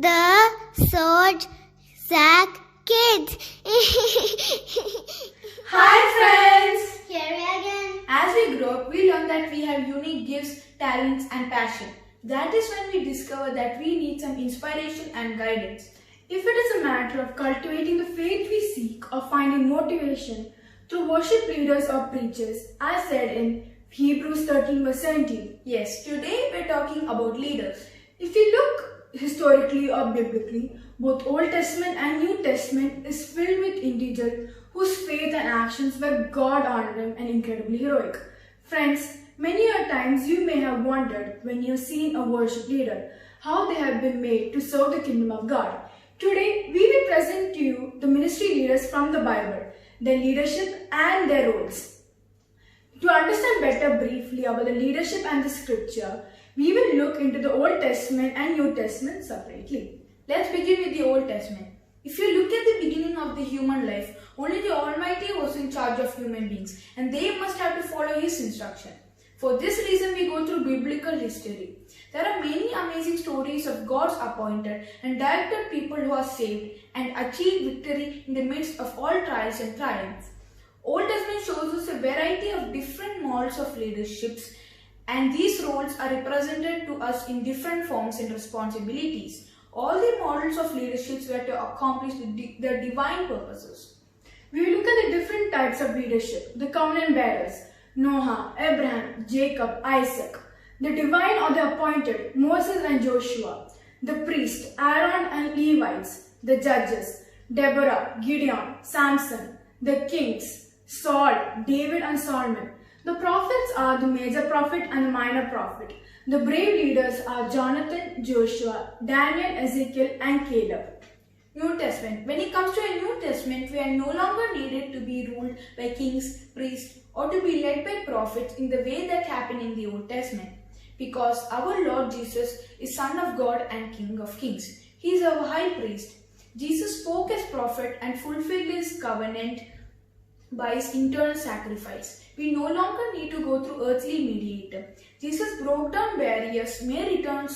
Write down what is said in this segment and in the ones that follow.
The Sword Sack Kids. Hi friends! Here we are again. As we grow up, we learn that we have unique gifts, talents and passion. That is when we discover that we need some inspiration and guidance. If it is a matter of cultivating the faith we seek or finding motivation through worship leaders or preachers, as said in Hebrews 13 verse 17. Yes, today we are talking about leaders. If you look historically or biblically, both Old Testament and New Testament is filled with individuals whose faith and actions were God-honoring and incredibly heroic. Friends, many a times you may have wondered when you have seen a worship leader, how they have been made to serve the kingdom of God. Today, we will present to you the ministry leaders from the Bible, their leadership and their roles. To understand better briefly about the leadership and the scripture, we will look into the Old Testament and New Testament separately. Let's begin with the Old Testament. If you look at the beginning of the human life, only the Almighty was in charge of human beings and they must have to follow His instruction. For this reason, we go through biblical history. There are many amazing stories of God's appointed and directed people who are saved and achieved victory in the midst of all trials and triumphs. Old Testament shows us a variety of different models of leaderships, and these roles are represented to us in different forms and responsibilities. All the models of leaderships were to accomplish their divine purposes. We will look at the different types of leadership, the covenant bearers, Noah, Abraham, Jacob, Isaac, the divine or the appointed, Moses and Joshua, the priest, Aaron and Levites, the judges, Deborah, Gideon, Samson, the kings, Saul, David and Solomon. The prophets are the major prophet and the minor prophet. The brave leaders are Jonathan, Joshua, Daniel, Ezekiel and Caleb. New Testament. When it comes to a New Testament, we are no longer needed to be ruled by kings, priests or to be led by prophets in the way that happened in the Old Testament. Because our Lord Jesus is Son of God and King of Kings. He is our high priest. Jesus spoke as prophet and fulfilled His covenant by His eternal sacrifice. We no longer need to go through earthly mediator. Jesus broke down barriers, made eternal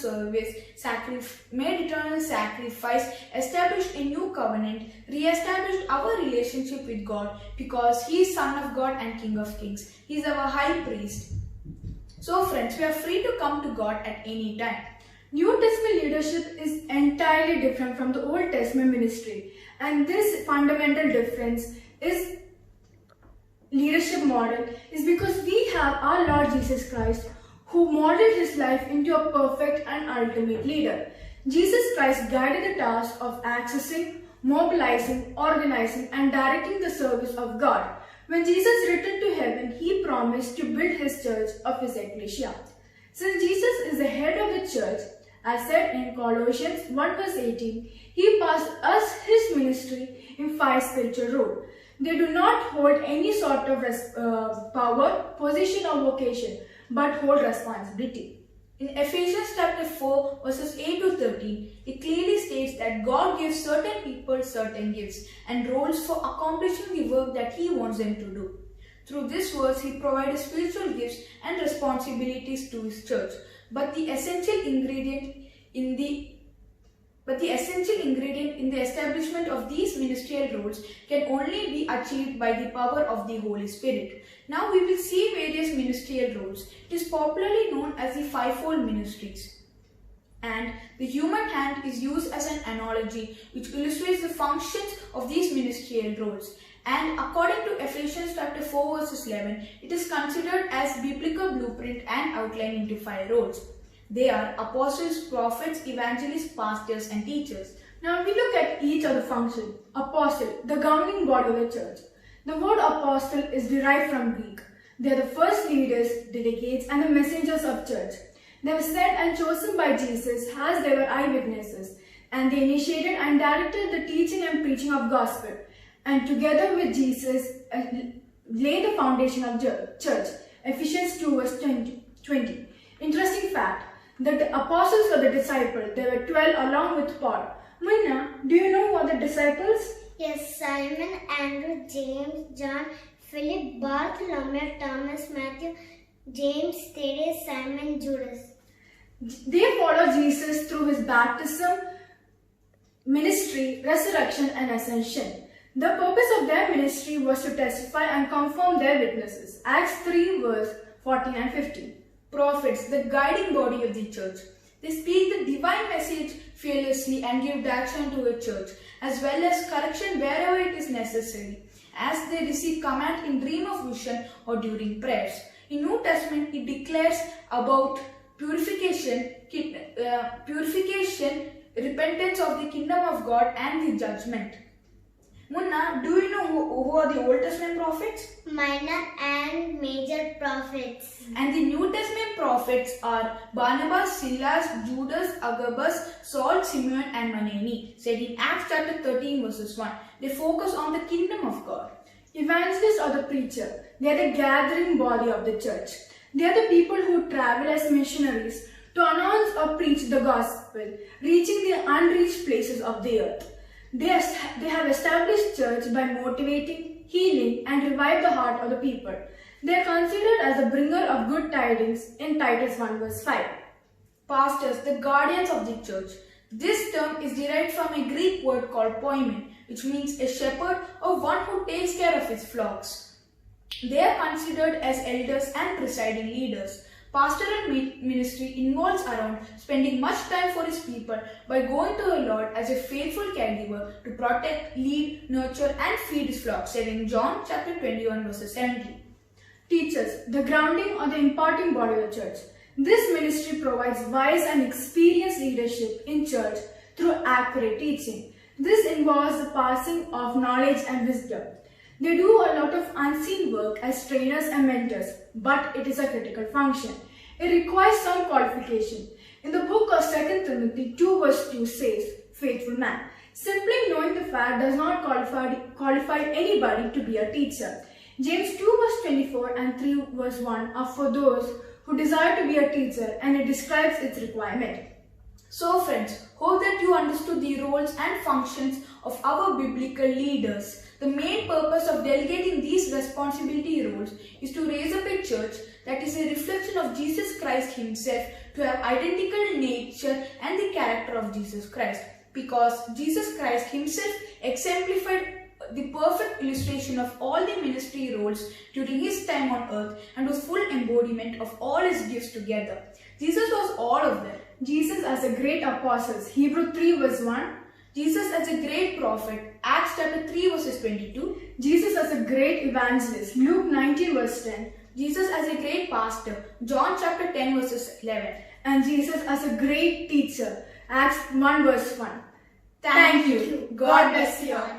sacrifice, established a new covenant, re-established our relationship with God because He is Son of God and King of Kings. He is our high priest. So friends, we are free to come to God at any time. New Testament leadership is entirely different from the Old Testament ministry, and this fundamental difference is leadership model is because we have our Lord Jesus Christ who modeled His life into a perfect and ultimate leader. Jesus Christ guided the task of accessing, mobilizing, organizing and directing the service of God. When Jesus returned to heaven, He promised to build His church of His ecclesia. Since Jesus is the head of the church, as said in Colossians 1 verse 18, He passed us His ministry in 5 spiritual roles. They do not hold any sort of power, position or vocation, but hold responsibility. In Ephesians chapter 4 verses 8 to 13, it clearly states that God gives certain people certain gifts and roles for accomplishing the work that He wants them to do. Through this verse, He provided spiritual gifts and responsibilities to His church. But the essential ingredient in the establishment of these ministerial roles can only be achieved by the power of the Holy Spirit. Now we will see various ministerial roles. It is popularly known as the fivefold ministries. And the human hand is used as an analogy which illustrates the functions of these ministerial roles. And according to Ephesians chapter 4 verses 11, it is considered as biblical blueprint and outlined into 5 roles. They are apostles, prophets, evangelists, pastors and teachers. Now we look at each of the functions. Apostle, the governing body of the church. The word apostle is derived from Greek. They are the first leaders, delegates and the messengers of church. They were sent and chosen by Jesus as they were eyewitnesses, and they initiated and directed the teaching and preaching of gospel, and together with Jesus laid the foundation of church. Ephesians 2 verse 20. Interesting fact that the apostles were the disciples. There were 12 along with Paul. Mina, do you know who are the disciples? Yes, Simon, Andrew, James, John, Philip, Bartholomew, Thomas, Matthew, James, Thaddeus, Simon, Judas. They followed Jesus through His baptism, ministry, resurrection, and ascension. The purpose of their ministry was to testify and confirm their witnesses. Acts 3 verse 14 and 15. Prophets, the guiding body of the church. They speak the divine message fearlessly and give direction to the church, as well as correction wherever it is necessary, as they receive command in dream of vision or during prayers. In New Testament, it declares about purification, repentance of the kingdom of God and the judgment. Munna, do you know who are the Old Testament prophets? Minor and major prophets. And the New Testament prophets are Barnabas, Silas, Judas, Agabus, Saul, Simeon and Manaeni, said in Acts chapter 13 verses 1. They focus on the kingdom of God. Evangelists or the preacher, they are the gathering body of the church. They are the people who travel as missionaries to announce or preach the gospel, reaching the unreached places of the earth. They have established church by motivating, healing and revive the heart of the people. They are considered as the bringer of good tidings in Titus 1 verse 5. Pastors, the guardians of the church. This term is derived from a Greek word called poimen, which means a shepherd or one who takes care of his flocks. They are considered as elders and presiding leaders. Pastoral ministry involves around spending much time for his people by going to the Lord as a faithful caregiver to protect, lead, nurture and feed his flock, said in John chapter 21 verses 17. Teachers, the grounding or the imparting body of the church. This ministry provides wise and experienced leadership in church through accurate teaching. This involves the passing of knowledge and wisdom. They do a lot of unseen work as trainers and mentors, but it is a critical function. It requires some qualification. In the book of 2 Timothy 2 verse 2 says, faithful man. Simply knowing the fact does not qualify anybody to be a teacher. James 2 verse 24 and 3 verse 1 are for those who desire to be a teacher, and it describes its requirement. So friends, hope that you understood the roles and functions of our biblical leaders. The main purpose of delegating these responsibility roles is to raise up a church that is a reflection of Jesus Christ himself, to have identical nature and the character of Jesus Christ, because Jesus Christ himself exemplified the perfect illustration of all the ministry roles during his time on earth and was full embodiment of all his gifts together. Jesus was all of them. Jesus as a great apostle, Hebrews 3 verse 1. Jesus as a great prophet, Acts chapter 3 verses 22. Jesus as a great evangelist, Luke 19 verse 10. Jesus as a great pastor, John chapter 10 verses 11. And Jesus as a great teacher, Acts 1 verse 1. Thank you. God bless you all.